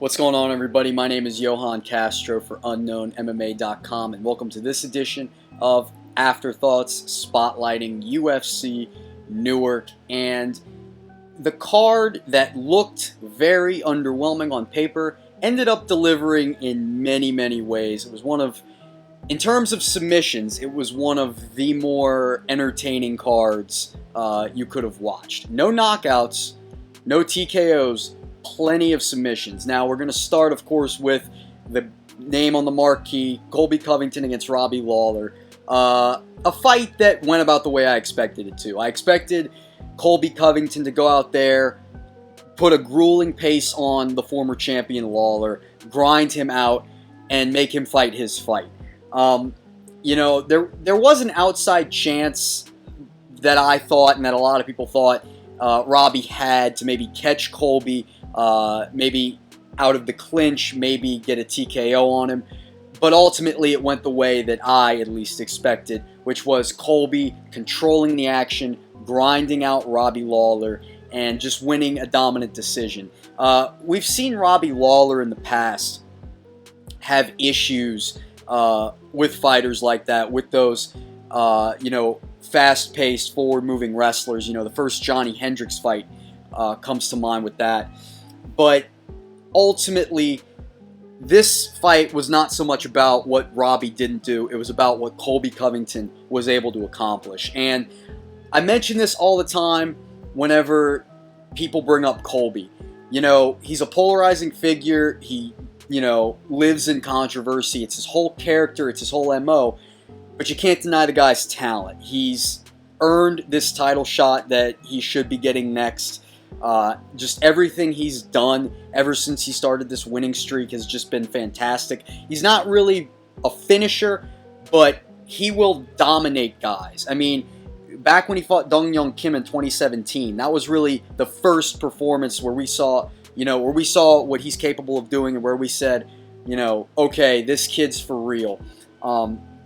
What's going on, everybody? My name is Johann Castro for UnknownMMA.com, and welcome to this edition of Afterthoughts, spotlighting UFC Newark. And the card that looked very underwhelming on paper ended up delivering in many, many ways. It was one of, in terms of submissions, it was one of the more entertaining cards you could have watched. No knockouts, no TKOs, plenty of submissions. Now, we're going to start, of course, with the name on the marquee, Colby Covington against Robbie Lawler. A fight that went about the way I expected it to. I expected Colby Covington to go out there, put a grueling pace on the former champion Lawler, grind him out, and make him fight his fight. You know, there was an outside chance that I thought, and that a lot of people thought, Robbie had to maybe catch Colby, maybe out of the clinch, maybe get a TKO on him. But ultimately, it went the way that I at least expected, which was Colby controlling the action, grinding out Robbie Lawler, and just winning a dominant decision. We've seen Robbie Lawler in the past have issues with fighters like that, with those, you know, fast-paced, forward-moving wrestlers. You know, the first Johnny Hendricks fight comes to mind with that. But ultimately, this fight was not so much about what Robbie didn't do. It was about what Colby Covington was able to accomplish. And I mention this all the time whenever people bring up Colby. You know, he's a polarizing figure. He, you know, lives in controversy. It's his whole character. It's his whole MO. But you can't deny the guy's talent. He's earned this title shot that he should be getting next. Just everything he's done ever since he started this winning streak has just been fantastic. He's not really a finisher, but he will dominate guys. I mean, back when he fought Dong Young Kim in 2017, that was really the first performance where we saw, you know, where we saw what he's capable of doing, and where we said, you know, okay, this kid's for real.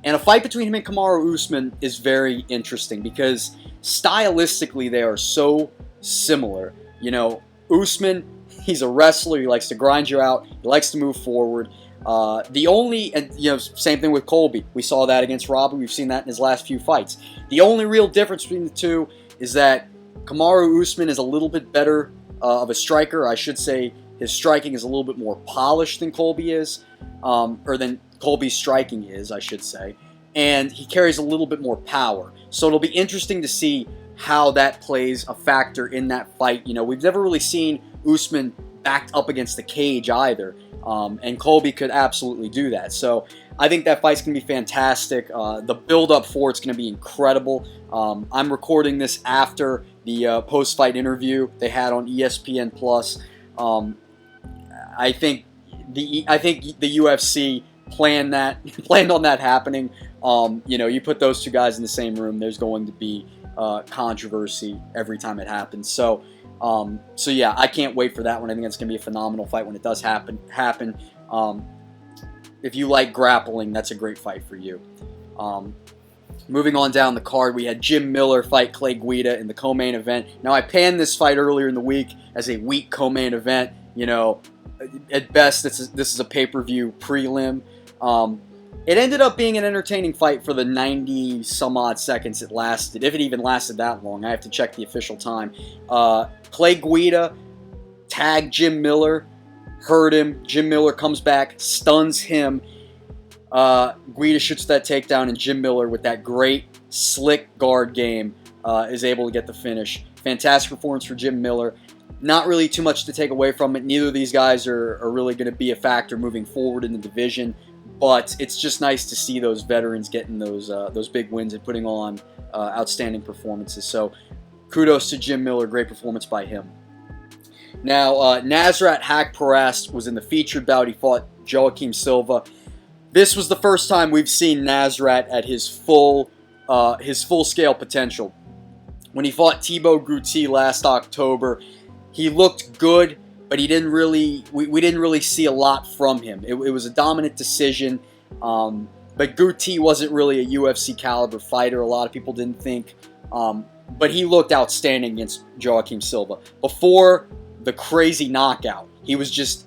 And a fight between him and Kamaru Usman is very interesting because stylistically they are so similar. You know, Usman, he's a wrestler. He likes to grind you out. He likes to move forward. The only, and you know, same thing with Colby. We saw that against Robbie. We've seen that in his last few fights. The only real difference between the two is that Kamaru Usman is a little bit better of a striker. I should say his striking is a little bit more polished than Colby is, or than Colby's striking is, I should say. And he carries a little bit more power. So it'll be interesting to see how that plays a factor in that fight. You know, we've never really seen Usman backed up against the cage either, and Colby could absolutely do that. So I think that fight's going to be fantastic. The build-up for it's going to be incredible. I'm recording this after the post-fight interview they had on ESPN+. I think the UFC planned on that happening. You know, you put those two guys in the same room, there's going to be controversy every time it happens. So yeah, I can't wait for that one. I think it's going to be a phenomenal fight when it does happen. If you like grappling, that's a great fight for you. Moving on down the card, we had Jim Miller fight Clay Guida in the co-main event. Now, I panned this fight earlier in the week as a weak co-main event. You know, at best, this is a pay-per-view prelim. It ended up being an entertaining fight for the 90-some-odd seconds it lasted, if it even lasted that long. I have to check the official time. Clay Guida tagged Jim Miller, hurt him. Jim Miller comes back, stuns him. Guida shoots that takedown, and Jim Miller, with that great, slick guard game, is able to get the finish. Fantastic performance for Jim Miller. Not really too much to take away from it. Neither of these guys are really going to be a factor moving forward in the division. But it's just nice to see those veterans getting those big wins and putting on outstanding performances. So kudos to Jim Miller. Great performance by him. Now, Nasrat Haqparast was in the featured bout. He fought Joaquim Silva. This was the first time we've seen Nasrat at his full-scale potential. When he fought Thibaut Gouti last October, he looked good, but he didn't really, we didn't really see a lot from him. It was a dominant decision, but Gouti wasn't really a UFC caliber fighter. A lot of people didn't think, but he looked outstanding against Joaquim Silva. Before the crazy knockout, he was just,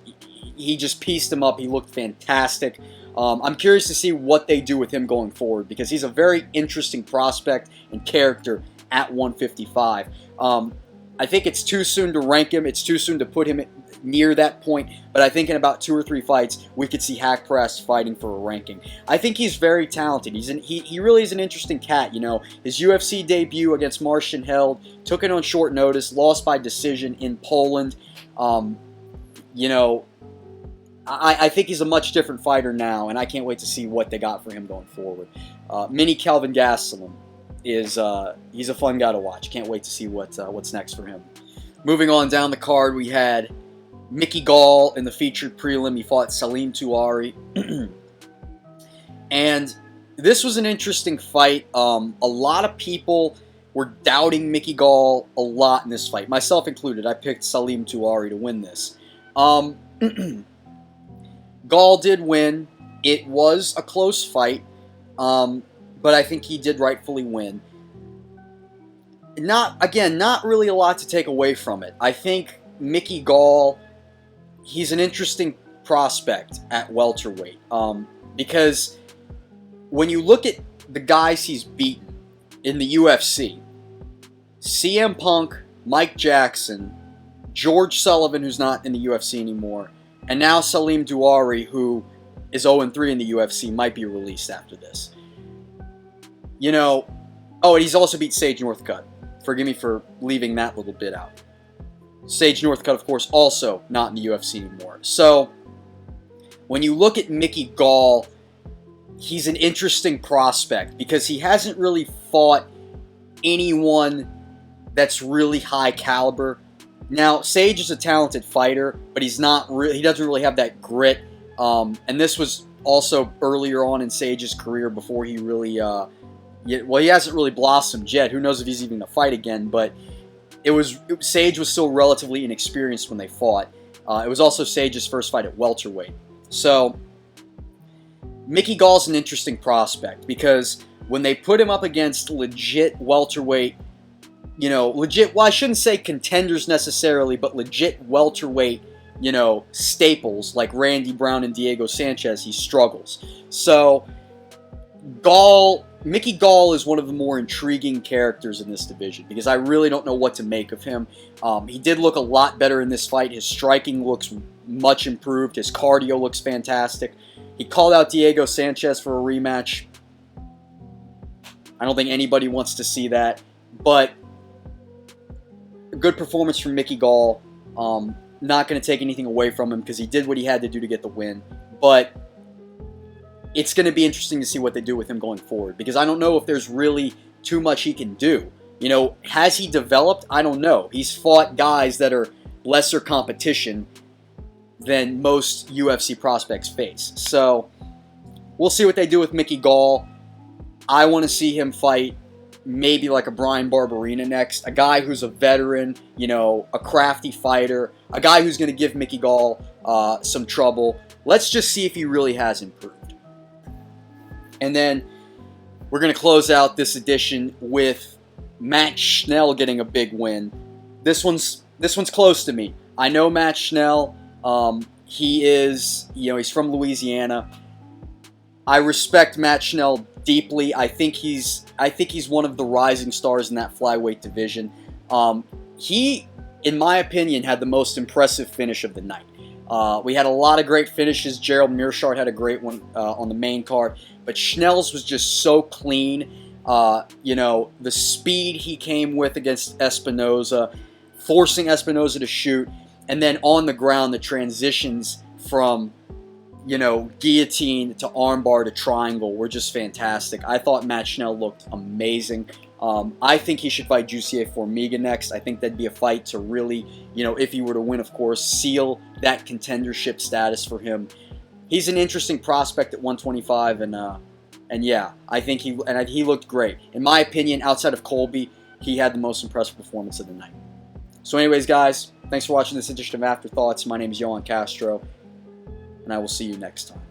he just pieced him up. He looked fantastic. I'm curious to see what they do with him going forward because he's a very interesting prospect and character at 155. I think it's too soon to rank him. It's too soon to put him near that point, but I think in about 2 or 3 fights, we could see HAQPARAST'S fighting for a ranking. I think he's very talented. He really is an interesting cat, you know. His UFC debut against Martian Held, took it on short notice, lost by decision in Poland. You know, I think he's a much different fighter now, and I can't wait to see what they got for him going forward. Mini Kelvin Gastelum is he's a fun guy to watch. Can't wait to see what's next for him. Moving on down the card, we had Mickey Gall in the featured prelim. He fought Salim TOUAHRI. And this was an interesting fight. A lot of people were doubting Mickey Gall a lot in this fight, myself included. I picked Salim TOUAHRI to win this. Gall did win. It was a close fight, but I think he did rightfully win. Not really a lot to take away from it. I think Mickey Gall, he's an interesting prospect at welterweight because when you look at the guys he's beaten in the UFC, CM Punk, Mike Jackson, George Sullivan, who's not in the UFC anymore, and now Salim TOUAHRI, who is 0-3 in the UFC, might be released after this. You know, oh, and he's also beat Sage Northcutt. Forgive me for leaving that little bit out. Sage Northcutt, of course, also not in the UFC anymore. So, when you look at Mickey Gall, he's an interesting prospect because he hasn't really fought anyone that's really high caliber. Now, Sage is a talented fighter, but he doesn't really have that grit. And this was also earlier on in Sage's career before he really, he hasn't really blossomed yet. Who knows if he's even going to fight again, but Sage was still relatively inexperienced when they fought. It was also Sage's first fight at welterweight. So, Mickey Gall's an interesting prospect because when they put him up against legit welterweight, you know, well, I shouldn't say contenders necessarily, but legit welterweight, you know, staples like Randy Brown and Diego Sanchez, he struggles. So, Mickey Gall is one of the more intriguing characters in this division because I really don't know what to make of him. He did look a lot better in this fight. His striking looks much improved. His cardio looks fantastic. He called out Diego Sanchez for a rematch. I don't think anybody wants to see that, but a good performance from Mickey Gall. Not going to take anything away from him because he did what he had to do to get the win, but it's going to be interesting to see what they do with him going forward because I don't know if there's really too much he can do. You know, has he developed? I don't know. He's fought guys that are lesser competition than most UFC prospects face. So, we'll see what they do with Mickey Gall. I want to see him fight maybe like a Brian Barberina next, a guy who's a veteran, you know, a crafty fighter, a guy who's going to give Mickey Gall some trouble. Let's just see if he really has improved. And then we're going to close out this edition with Matt Schnell getting a big win. This one's close to me. I know Matt Schnell. He's from Louisiana. I respect Matt Schnell deeply. I think he's one of the rising stars in that flyweight division. He, in my opinion, had the most impressive finish of the night. We had a lot of great finishes. Gerald Mearshart had a great one on the main card, but Schnell's was just so clean. You know, the speed he came with against Espinoza, forcing Espinoza to shoot, and then on the ground, the transitions from, you know, guillotine to armbar to triangle were just fantastic. I thought Matt Schnell looked amazing. I think he should fight Jussier Formiga next. I think that'd be a fight to really, you know, if he were to win, of course, seal that contendership status for him. He's an interesting prospect at 125, and yeah, I think he looked great. In my opinion, outside of Colby, he had the most impressive performance of the night. So anyways, guys, thanks for watching this edition of Afterthoughts. My name is Johann Castro, and I will see you next time.